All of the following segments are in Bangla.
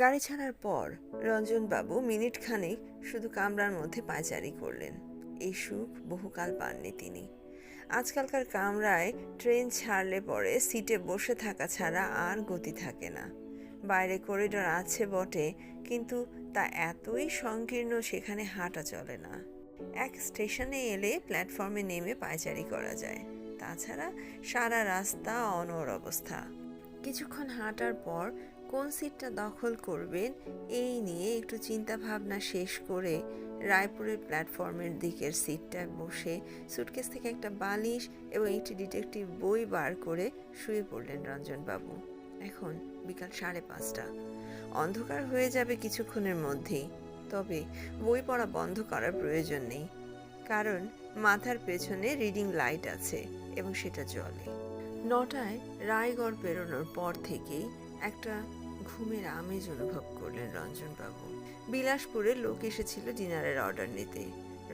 গাড়ি ছাড়ার পর রঞ্জনবাবু মিনিট খানেক শুধু কামরার মধ্যে পায়চারি করলেন। এই সুখ বহুকাল পাননি তিনি। আজকালকার কামরায় ট্রেন ছাড়লে পরে সিটে বসে থাকা ছাড়া আর গতি থাকে না। বাইরে করিডোর আছে বটে, কিন্তু তা এতই সংকীর্ণ সেখানে হাঁটা চলে না। এক স্টেশনে এলে প্ল্যাটফর্মে নেমে পায়চারি করা যায়, তাছাড়া সারা রাস্তা অনড় অবস্থা। কিছুক্ষণ হাঁটার পর কোন সিটটা দখল করবেন এই নিয়ে একটু চিন্তা ভাবনা শেষ করে রায়পুরের প্ল্যাটফর্মের দিকের সিটটায় বসে সুটকেস থেকে একটা বালিশ এবং একটি ডিটেকটিভ বই বার করে শুয়ে পড়লেন রঞ্জনবাবু। এখন বিকাল 5:30। অন্ধকার হয়ে যাবে কিছুক্ষণের মধ্যেই, তবে বই পড়া বন্ধ করার প্রয়োজন নেই, কারণ মাথার পেছনে রিডিং লাইট আছে এবং সেটা জ্বলে। 9টায় রায়গড় পেরোনোর পর থেকেই একটা ঘুমের আমেজ অনুভব করলেন রঞ্জনবাবু। বিলাসপুরে লোক এসেছিল ডিনারের অর্ডার নিতে।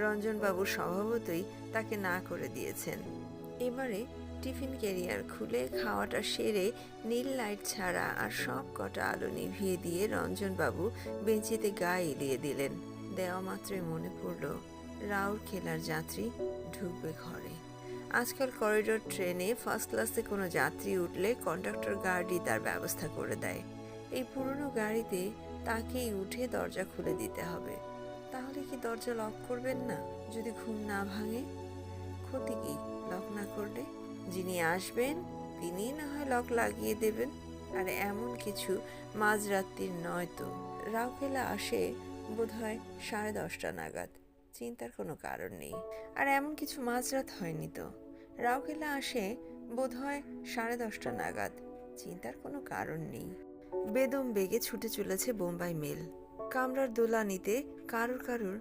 রঞ্জনবাবু স্বভাবতই তাকে না করে দিয়েছেন। এবারে টিফিন ক্যারিয়ার খুলে খাওয়াটা সেরে নীল লাইট ছাড়া আর সব কটা আলো নিভিয়ে দিয়ে রঞ্জনবাবু বেঞ্চিতে গা এলিয়ে দিলেন। দেওয়া মাত্রই মনে পড়ল রাউরকেলার যাত্রী ঢুকবে ঘরে। আজকাল করিডোর ট্রেনে ফার্স্ট ক্লাসে কোনো যাত্রী উঠলে কন্ডাক্টর গার্ডই তার ব্যবস্থা করে দেয়। এই পুরনো গাড়িতে তাকেই উঠে দরজা খুলে দিতে হবে। তাহলে কি দরজা লক করবেন না যদি ঘুম না ভাঙে? ক্ষতি কি লক না করলে? যিনি আসবেন তিনি না হয় লক লাগিয়ে দেবেন। আর এমন কিছু মাঝরাত্রির নয় তো। রাউকেলা আসে বোধহয় 10:30 নাগাদ। চিন্তার কোনো কারণ নেই। আর এমন কিছু মাঝরাত হয়নি তো। রাউকেলা আসে বোধহয় 10:30 নাগাদ। চিন্তার কোনো কারণ নেই। বেদম বেগে ছুটে চলেছে বোম্বাই মেল। কামরার দোলা নিতে কারুর কারুর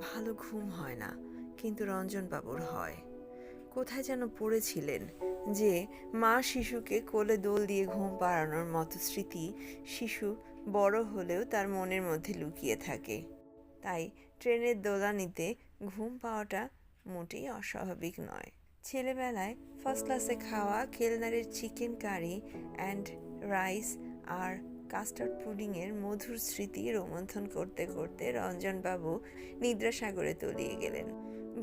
ভালো ঘুম হয় না, কিন্তু রঞ্জনবাবুর হয়। কোথায় যেন পড়েছিলেন যে মা শিশুকে কোলে দোল দিয়ে ঘুম পাড়ানোর মতো স্মৃতি শিশু বড় হলেও তার মনের মধ্যে লুকিয়ে থাকে। তাই ট্রেনের দোলানিতে ঘুম পাওয়াটা মোটেই অস্বাভাবিক নয়। ছেলেবেলায় ফার্স্ট ক্লাসে খাওয়া কেলনারের চিকেন কারি অ্যান্ড রাইস আর কাস্টার্ড পুডিংয়ের মধুর স্মৃতি রোমন্থন করতে করতে রঞ্জনবাবু নিদ্রাসাগরে তলিয়ে গেলেন।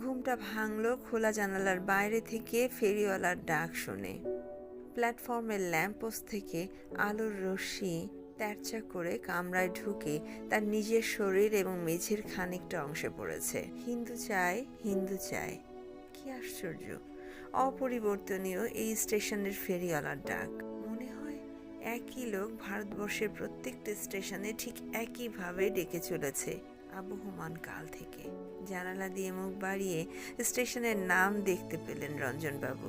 ঘুমটা ভাঙল খোলা জানালার বাইরে থেকে ফেরিওয়ালার ডাক শুনে। প্ল্যাটফর্মের ল্যাম্পপোস্ট থেকে আলোর রশ্মি তেরচা করে কামরায় ঢুকে তার নিজের শরীর এবং মেঝের খানিকটা অংশে পড়েছে। হিন্দু চায়, হিন্দু চায়। কি আশ্চর্য! অপরিবর্তনীয় এই স্টেশনের ফেরিওয়ালার ডাক। মনে হয় একই লোক ভারতবর্ষের প্রত্যেকটা স্টেশনে ঠিক একইভাবে ডেকে চলেছে আবহমান কাল থেকে। জানালা দিয়ে মুখ বাড়িয়ে স্টেশনের নাম দেখতে পেলেন রঞ্জনবাবু।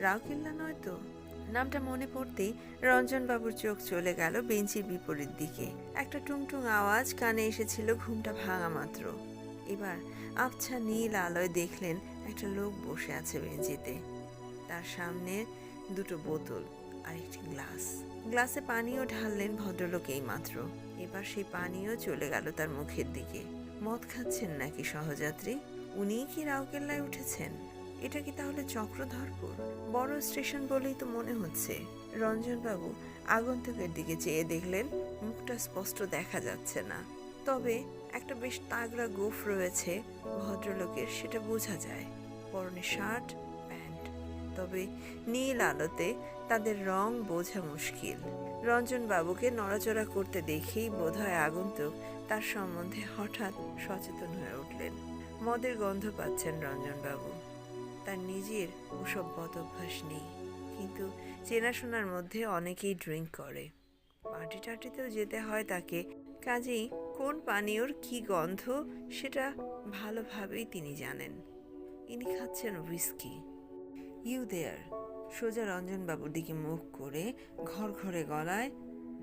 রাউকেল্লা নয় তো? নামটা মনে পড়তেই রঞ্জনবাবুর চোখ চলে গেল বেঞ্চির বিপরীত দিকে। একটা টুংটুং আওয়াজ কানে এসেছিল ঘুমটা ভাঙা মাত্র। এবার আবছা নীল আলোয় দেখলেন একটা লোক বসে আছে বেঞ্চিতে। তার সামনে দুটো বোতল আর একটি গ্লাস। গ্লাসে পানিও ঢাললেন ভদ্রলোক এই মাত্র। এবার সেই পানিও চলে গেল তার মুখের দিকে। মদ খাচ্ছেন নাকি সহযাত্রী? উনিই কি রাউকেল্লায় উঠেছেন? এটা কি তাহলে চক্রধরপুর? বড় স্টেশন বলেই তো মনে হচ্ছে। রঞ্জনবাবু আগন্তুকের দিকে চেয়ে দেখলেন মুখটা স্পষ্ট দেখা যাচ্ছে না, তবে একটা বেশ তাগড়া গোঁফ রয়েছে ভদ্রলোকের, সেটা বোঝা যায়। পরনে শার্ট প্যান্ট, তবে নীল আলোতে তাদের রং বোঝা মুশকিল। রঞ্জনবাবুকে নড়াচড়া করতে দেখেই বোধহয় আগন্তুক তার সম্বন্ধে হঠাৎ সচেতন হয়ে উঠলেন। মদের গন্ধ পাচ্ছেন রঞ্জনবাবু। তার নিজের ওসব বদ অভ্যাস নেই, কিন্তু চেনাশোনার মধ্যে অনেকেই ড্রিঙ্ক করে। পার্টি টার্টিতেও যেতে হয় তাকে, কাজেই কোন পানীয়র কি গন্ধ সেটা ভালোভাবেই তিনি জানেন। ইনি খাচ্ছেন হুইস্কি। You there! সোজা রঞ্জনবাবুর দিকে মুখ করে ঘরে গলায়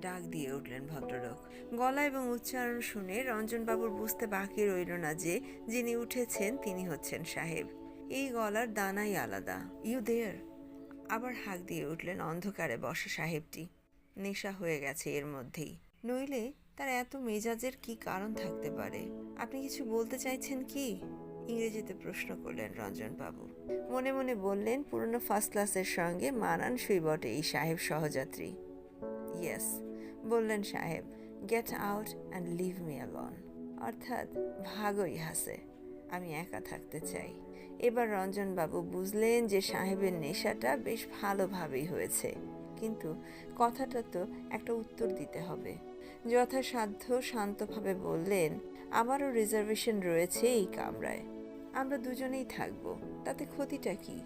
ডাক দিয়ে উঠলেন ভদ্রলোক। গলা এবং উচ্চারণ শুনে রঞ্জনবাবুর বুঝতে বাকি রইল না যে যিনি উঠেছেন তিনি হচ্ছেন সাহেব। এই গলার দানাই আলাদা। You there! আবার হাঁক দিয়ে উঠলেন অন্ধকারে বসা সাহেবটি। নেশা হয়ে গেছে এর মধ্যেই, নইলে তার এত মেজাজের কি কারণ থাকতে পারে? আপনি কিছু বলতে চাইছেন কি? ইংরেজিতে প্রশ্ন করলেন রঞ্জনবাবু। মনে মনে বললেন পুরনো ফার্স্ট ক্লাসের সঙ্গে মানানসই বটে এই সাহেব সহযাত্রী। ইয়েস, বললেন সাহেব। Get out and leave me alone, অর্থাৎ ভাগো ইহাসে, আমি একা থাকতে চাই। এবার রঞ্জনবাবু বুঝলেন যে সাহেবের নেশাটা বেশ ভালোভাবেই হয়েছে, কিন্তু কথাটা তো একটা উত্তর দিতে হবে। যথাসাধ্য শান্তভাবে বললেন, আমারও রিজার্ভেশন রয়েছে এই কামরায়, আমরা দুজনেই থাকবো, তাতে ক্ষতিটা কি?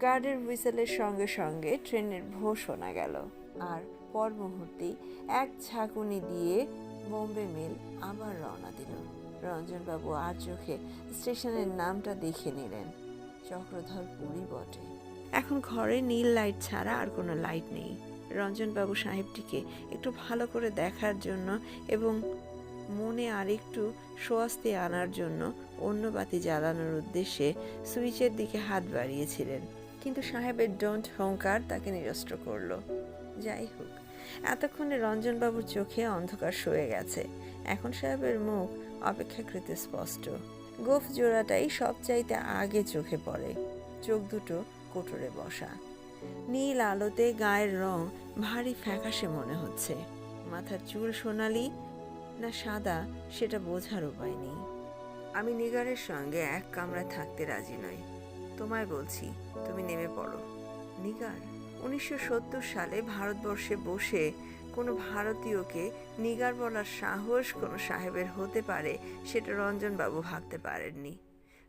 গার্ডের হুইসেলের সঙ্গে সঙ্গে ট্রেনের ভো শোনা গেল, আর পর মুহূর্তেই এক ঝাঁকুনি দিয়ে বোম্বে মেল আবার রওনা দিল। রঞ্জনবাবু আর চোখে স্টেশনের নামটা দেখে নিলেন, চক্রধরপুরই বটে। এখন ঘরে নীল লাইট ছাড়া আর কোনো লাইট নেই। রঞ্জনবাবু সাহেবটিকে একটু ভালো করে দেখার জন্য এবং মনে আরেকটু স্বস্তি আনার জন্য অন্য বাতি জ্বালানোর উদ্দেশ্যে সুইচের দিকে হাত বাড়িয়েছিলেন, কিন্তু সাহেবের ডোন্ট হুঙ্কার তাকে নিরস্ত্র করল। যাই হোক, এতক্ষণে রঞ্জনবাবুর চোখে অন্ধকার সয়ে গেছে, এখন সাহেবের মুখ অপেক্ষাকৃত স্পষ্ট। গোফ জোড়াটাই সবচাইতে আগে চোখে পড়ে, চোখ দুটো কোটরে বসা, নীল আলোতে গায়ের রং ভারী ফ্যাকাশে মনে হচ্ছে। মাথার চুল সোনালি না সাদা সেটা বোঝার উপায় নেই। আমি নিগারের সঙ্গে এক কামরায় থাকতে রাজি নই, তোমায় বলছি, তুমি নেমে পড়ো। নিগার? 1970 সালে ভারতবর্ষে বসে কোনো ভারতীয়কে নিগার বলার সাহস কোনো সাহেবের হতে পারে সেটা রঞ্জনবাবু ভাবতে পারেননি।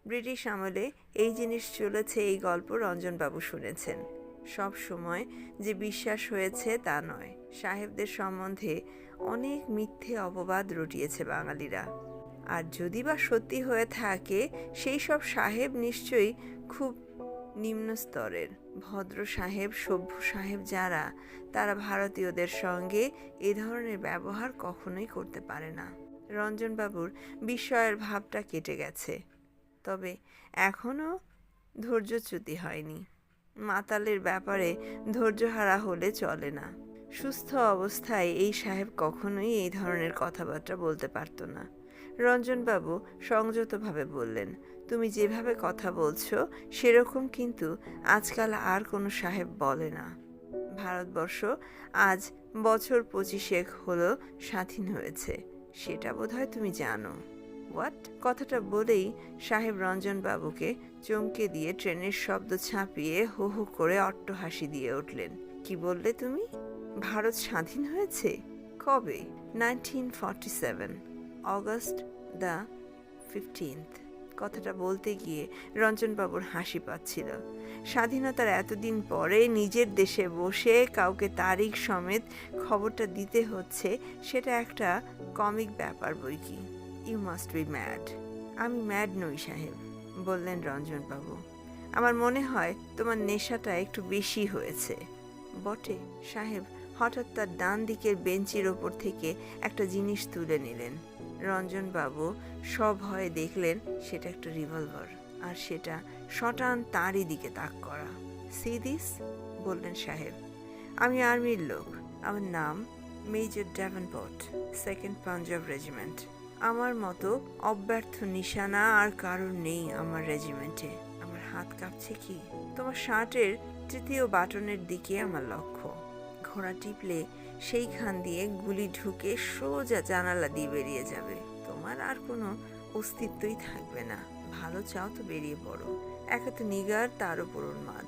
ব্রিটিশ আমলে এই জিনিস চলেছে, এই গল্প রঞ্জনবাবু শুনেছেন। সব সময় যে বিশ্বাস হয়েছে তা নয়, সাহেবদের সম্বন্ধে অনেক মিথ্যে অপবাদ রটিয়েছে বাঙালিরা, আর যদি বা সত্যি হয়ে থাকে সেই সব সাহেব নিশ্চয়ই খুব নিম্ন স্তরের। ভদ্র সাহেব, সভ্য সাহেব যারা, তারা ভারতীয়দের সঙ্গে এ ধরনের ব্যবহার কখনোই করতে পারে না। রঞ্জনবাবুর বিস্ময়ের ভাবটা কেটে গেছে, তবে এখনও ধৈর্যচ্যুতি হয়নি। মাতালের ব্যাপারে ধৈর্যহারা হলে চলে না। সুস্থ অবস্থায় এই সাহেব কখনোই এই ধরনের কথাবার্তা বলতে পারত না। রঞ্জনবাবু সংযতভাবে বললেন, তুমি যেভাবে কথা বলছো সেরকম কিন্তু আজকাল আর কোনো সাহেব বলে না। ভারতবর্ষ আজ বছর 25 হলো স্বাধীন হয়েছে, সেটা বোধহয় তুমি জানো। হোয়াট? কথাটা বলেই সাহেব রঞ্জনবাবুকে চমকে দিয়ে ট্রেনের শব্দ ছাপিয়ে হো হো করে অট্টহাসি দিয়ে উঠলেন। কি বললে তুমি? ভারত স্বাধীন হয়েছে? কবে? 1947, অগস্ট দ্য 15th। কথাটা বলতে গিয়ে রঞ্জনবাবুর হাসি পাচ্ছিল। স্বাধীনতার এতদিন পরে নিজের দেশে বসে কাউকে তারিখ সমেত খবরটা দিতে হচ্ছে, সেটা একটা কমিক ব্যাপার বই কি। You must be mad. আমি ম্যাড নই সাহেব, বললেন রঞ্জনবাবু। আমার মনে হয় তোমার নেশাটা একটু বেশি হয়েছে। বটে। সাহেব হঠাৎ তার ডান দিকের বেঞ্চির ওপর থেকে একটা জিনিস তুলে নিলেন। রঞ্জনবাবু সভয়ে দেখলেন সেটা একটা রিভলভার, আর সেটা শটান তারই দিকে তাক করা। সি দিস, বললেন সাহেব। আমি আর্মির লোক, আমার নাম major Davenport, 2nd Punjab regiment. আমার মতো অব্যর্থ নিশানা আর কারোর নেই আমার রেজিমেন্টে। আমার হাত কাঁপছে কি? তোমার শার্টের 3য় বাটনের দিকে আমার লক্ষ্য। ঘোড়া টিপলে সেইখান দিয়ে গুলি ঢুকে সোজা জানালা দিয়ে বেরিয়ে যাবে, তোমার আর কোনো অস্তিত্বই থাকবে না। ভালো চাও তো বেরিয়ে পড়ো। একে তো নিগার, তার উপর উন্মাদ।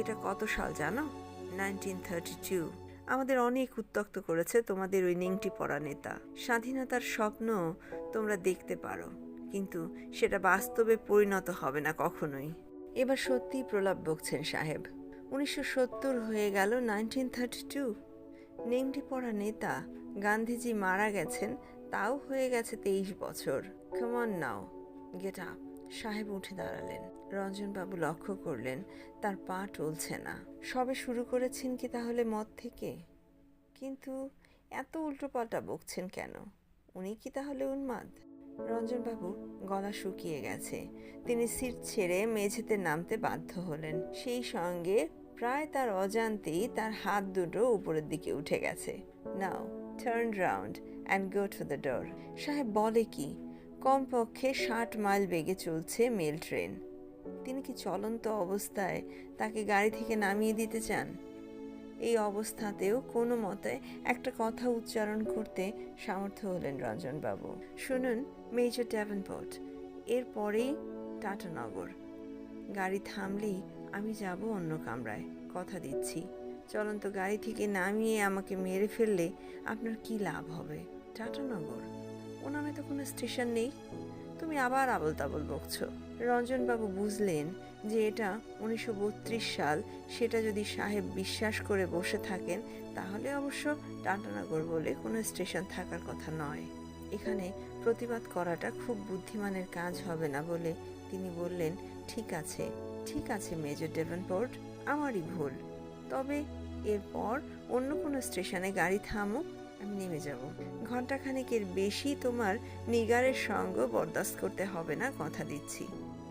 এটা কত সাল জানো? 1932। আমাদের অনেক উত্ত্যক্ত করেছে তোমাদের ওই নেংটি পড়া নেতা। স্বাধীনতার স্বপ্ন তোমরা দেখতে পারো, কিন্তু সেটা বাস্তবে পরিণত হবে না কখনোই। এবার সত্যিই প্রলাপ বকছেন সাহেব। 1970 হয়ে গেল 1932। নেংটি পড়া নেতা গান্ধীজি মারা গেছেন, তাও হয়ে গেছে 23 বছর। Come on now, get up. সাহেব উঠে দাঁড়ালেন। রঞ্জনবাবু লক্ষ্য করলেন তার পা টলছে না। সবে শুরু করেছেন কি তাহলে মদ থেকে? কিন্তু এত উল্টোপাল্টা বকছেন কেন? উনি কি তাহলে উন্মাদ? রঞ্জনবাবু গলা শুকিয়ে গেছে, তিনি সিট ছেড়ে মেঝেতে নামতে বাধ্য হলেন। সেই সঙ্গে প্রায় তার অজান্তেই তার হাত দুটো উপরের দিকে উঠে গেছে। Now turn round and go to the door. সাহেব বলে কি, কমপক্ষে 60 মাইল বেগে চলছে মেল ট্রেন। তিনি কি চলন্ত অবস্থায় তাকে গাড়ি থেকে নামিয়ে দিতে চান? এই অবস্থাতেও কোনো মতে একটা কথা উচ্চারণ করতে সামর্থ্য হলেন রঞ্জনবাবু। শুনুন, মেজর ডেভেনপোর্ট, এরপরেই টাটানগর। গাড়ি থামলেই আমি যাব অন্য কামরায়, কথা দিচ্ছি। চলন্ত গাড়ি থেকে নামিয়ে আমাকে মেরে ফেললে আপনার কি লাভ হবে? টাটানগর, ও নামে তো কোনো স্টেশন নেই। তুমি আবার আবল তাবল বকছো। রঞ্জনবাবু বুঝলেন যে এটা 1932 সাল, সেটা যদি সাহেব বিশ্বাস করে বসে থাকেন তাহলে অবশ্য টাটানগর বলে কোনো স্টেশন থাকার কথা নয়। এখানে প্রতিবাদ করাটা খুব বুদ্ধিমানের কাজ হবে না বলে তিনি বললেন, ঠিক আছে ঠিক আছে মেজর ডেভেনপোর্ট, আমারই ভুল। তবে এরপর অন্য কোনো স্টেশনে গাড়ি থামুক, আমি নেমে যাব। ঘণ্টাখানেকের বেশি তোমার নিগারের সঙ্গ বরদাস্ত করতে হবে না, কথা দিচ্ছি।